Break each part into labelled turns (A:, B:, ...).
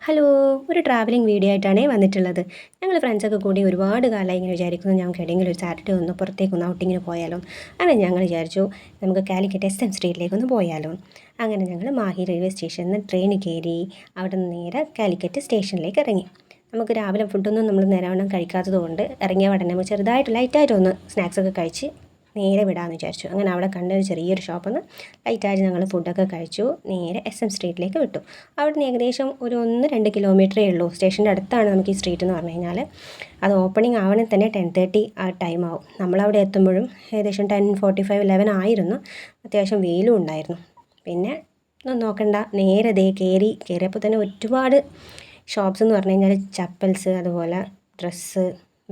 A: Hello, ഒരു travelling video ആയിട്ടാണ് വന്നിട്ടുള്ളത്. ഞങ്ങൾ ഫ്രണ്ട്സൊക്കെ കൂടി ഒരുപാട് കാലമായി ഇങ്ങനെ വിചാരിക്കുന്നു ഞങ്ങൾക്ക് എവിടെയെങ്കിലും ഒരു സാറ്റർഡേ ഒന്ന് പുറത്തേക്കൊന്ന് ഔട്ടിങ്ങിന് പോയാലോ. അങ്ങനെ ഞങ്ങൾ വിചാരിച്ചു നമുക്ക് കാലിക്കറ്റ് SM സ്ട്രീറ്റിലേക്കൊന്ന് പോയാലോ. അങ്ങനെ ഞങ്ങൾ മാഹി റെയിൽവേ സ്റ്റേഷനിൽ നിന്ന് ട്രെയിൻ കയറി അവിടെ നിന്ന് നേരെ കാലിക്കറ്റ് സ്റ്റേഷനിലേക്ക് ഇറങ്ങി. നമുക്ക് രാവിലെ ഫുഡൊന്നും നമ്മൾ നേരവണ്ണം കഴിക്കാത്തത് കൊണ്ട് ഇറങ്ങിയ ഉടനെ നമ്മൾ ചെറുതായിട്ട് ലൈറ്റായിട്ടൊന്ന് സ്നാക്സൊക്കെ കഴിച്ച് നേരെ വിടാമെന്ന് വിചാരിച്ചു. അങ്ങനെ അവിടെ കണ്ട ഒരു ചെറിയൊരു ഷോപ്പിൽ നിന്ന് ലൈറ്റായിട്ട് ഞങ്ങൾ ഫുഡൊക്കെ കഴിച്ചു. നേരെ SM സ്ട്രീറ്റിലേക്ക് വിട്ടു. അവിടുന്ന് ഏകദേശം ഒരു 1-2 കിലോമീറ്ററേ ഉള്ളൂ. സ്റ്റേഷൻ്റെ അടുത്താണ് നമുക്ക് ഈ സ്ട്രീറ്റ് എന്ന് പറഞ്ഞു കഴിഞ്ഞാൽ. അത് ഓപ്പണിംഗ് ആവണമെങ്കിൽ തന്നെ 10:30 ആ ടൈം ആവും. നമ്മളവിടെ എത്തുമ്പോഴും ഏകദേശം 10:45, 11 ആയിരുന്നു. അത്യാവശ്യം വെയിലും ഉണ്ടായിരുന്നു. പിന്നെ ഒന്നും നോക്കണ്ട, നേരെ കയറിയപ്പോൾ തന്നെ ഒരുപാട് ഷോപ്സ് എന്ന് പറഞ്ഞു കഴിഞ്ഞാൽ ചപ്പൽസ്, അതുപോലെ ഡ്രസ്സ്,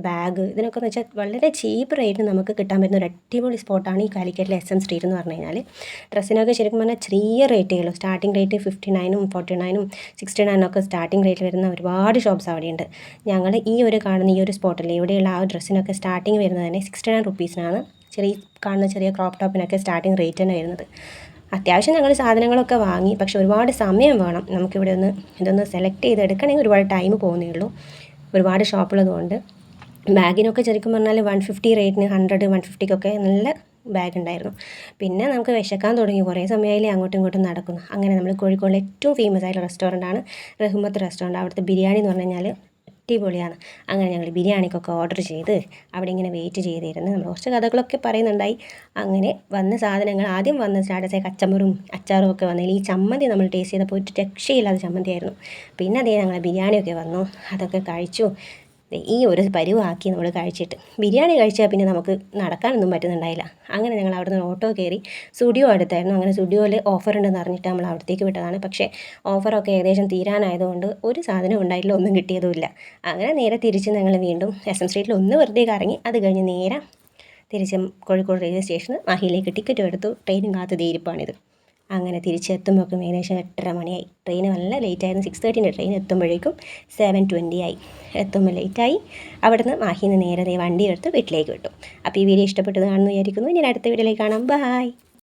A: ബാഗ്, ഇതിനൊക്കെ എന്ന് വെച്ചാൽ വളരെ ചീപ്പ് റേറ്റിന് നമുക്ക് കിട്ടാൻ പറ്റുന്ന ഒരു അടിപൊളി സ്പോട്ടാണ് ഈ കാലിക്കറ്റിലെ SM സ്ട്രീറ്റ് എന്ന് പറഞ്ഞു കഴിഞ്ഞാൽ. ഡ്രസ്സിനൊക്കെ ശരിക്കും പറഞ്ഞാൽ ചെറിയ റേറ്റേ ഉള്ളൂ. സ്റ്റാർട്ടിംഗ് റേറ്റ് 59, 49, 69 ഒക്കെ സ്റ്റാർട്ടിംഗ് റേറ്റിൽ വരുന്ന ഒരുപാട് ഷോപ്സ് അവിടെയുണ്ട്. ഞങ്ങൾ ഈ ഒരു കാണുന്ന ഈ ഒരു സ്പോട്ടിൽ ഇവിടെയുള്ള ആ ഡ്രസ്സിനൊക്കെ സ്റ്റാർട്ടിംഗ് വരുന്നത് തന്നെ 69 റുപ്പീസിനാണ്. ചെറിയ ക്രോപ്പ് ടോപ്പിനൊക്കെ സ്റ്റാർട്ടിംഗ് റേറ്റ് തന്നെ വരുന്നത്. അത്യാവശ്യം ഞങ്ങൾ സാധനങ്ങളൊക്കെ വാങ്ങി. പക്ഷെ ഒരുപാട് സമയം വേണം നമുക്കിവിടെ ഇതൊന്ന് സെലക്ട് ചെയ്തെടുക്കണമെങ്കിൽ ഒരുപാട് ടൈം പോകുന്നേ ഉള്ളൂ. ഒരുപാട് ഷോപ്പുള്ളതുകൊണ്ട്. ബാഗിനൊക്കെ ശരിക്കും പറഞ്ഞാൽ 150 റേറ്റിന് 100, 150ക്കൊക്കെ നല്ല ബാഗ് ഉണ്ടായിരുന്നു. പിന്നെ നമുക്ക് വിശക്കാൻ തുടങ്ങി. കുറേ സമയമായില്ലേ അങ്ങോട്ടും ഇങ്ങോട്ടും നടക്കുന്നു. അങ്ങനെ നമ്മൾ കോഴിക്കോടിലെ ഏറ്റവും ഫേമസ് ആയിട്ടുള്ള റെസ്റ്റോറൻറ്റാണ് റഹ്മത്ത് റെസ്റ്റോറൻറ്റ്. അവിടുത്തെ ബിരിയാണി എന്ന് പറഞ്ഞു കഴിഞ്ഞാൽ അടിപൊളിയാണ്. അങ്ങനെ ഞങ്ങൾ ബിരിയാണിക്കൊക്കെ ഓർഡർ ചെയ്ത് അവിടെ ഇങ്ങനെ വെയിറ്റ് ചെയ്തിരുന്നു. നമ്മൾ കുറച്ച് കഥകളൊക്കെ പറയുന്നുണ്ടായി. അങ്ങനെ വന്ന സാധനങ്ങൾ ആദ്യം വന്ന സ്റ്റാർട്ടേഴ്സായി കച്ചമ്പറും അച്ചാറും ഒക്കെ വന്നതിൽ ഈ ചമ്മന്തി നമ്മൾ ടേസ്റ്റ് ചെയ്തപ്പോൾ ഒരു രക്ഷയില്ലാത്ത ചമ്മന്തിയായിരുന്നു. പിന്നെ അതേ ഞങ്ങൾ ബിരിയാണിയൊക്കെ വന്നു, അതൊക്കെ കഴിച്ചു. ഈ ഒരു പരുവാക്കി നമ്മൾ കഴിച്ചിട്ട് ബിരിയാണി കഴിച്ചാൽ പിന്നെ നമുക്ക് നടക്കാനൊന്നും പറ്റുന്നുണ്ടായില്ല. അങ്ങനെ ഞങ്ങൾ അവിടെ നിന്ന് ഓട്ടോ കയറി സ്റ്റുഡിയോ അടുത്തായിരുന്നു. അങ്ങനെ സ്റ്റുഡിയോയിൽ ഓഫർ ഉണ്ടെന്ന് അറിഞ്ഞിട്ട് നമ്മൾ അവിടത്തേക്ക് വിട്ടതാണ്. പക്ഷേ ഓഫറൊക്കെ ഏകദേശം തീരാനായതുകൊണ്ട് ഒരു സാധനം ഉണ്ടായിട്ടില്ല, ഒന്നും കിട്ടിയതുമില്ല. അങ്ങനെ നേരെ തിരിച്ച് ഞങ്ങൾ വീണ്ടും SM സ്ട്രീറ്റിൽ ഒന്ന് വെറുതെ കറങ്ങി. അത് കഴിഞ്ഞ് നേരെ തിരിച്ച് കോഴിക്കോട് റെയിൽവേ സ്റ്റേഷന് മാഹിയിലേക്ക് ടിക്കറ്റ് എടുത്തു. ട്രെയിനും കാത്ത് തീരുപ്പാണിത്. അങ്ങനെ തിരിച്ചെത്തുമ്പോഴേക്കും ഏകദേശം 8:30 മണിയായി. ട്രെയിൻ നല്ല ലേറ്റായിരുന്നു. 6:30 ട്രെയിൻ എത്തുമ്പോഴേക്കും 7:20 ആയി. എത്തുമ്പോൾ ലേറ്റായി. അവിടുന്ന് മാഹിയിൽ നിന്ന് നേരെ വണ്ടി എടുത്ത് വീട്ടിലേക്ക് വിട്ടു. അപ്പോൾ ഈ വീഡിയോ ഇഷ്ടപ്പെട്ടത് കാണുമെന്ന് വിചാരിക്കുന്നു. ഇനി അടുത്ത വീഡിയോയിലേക്ക് കാണാം. ബൈ.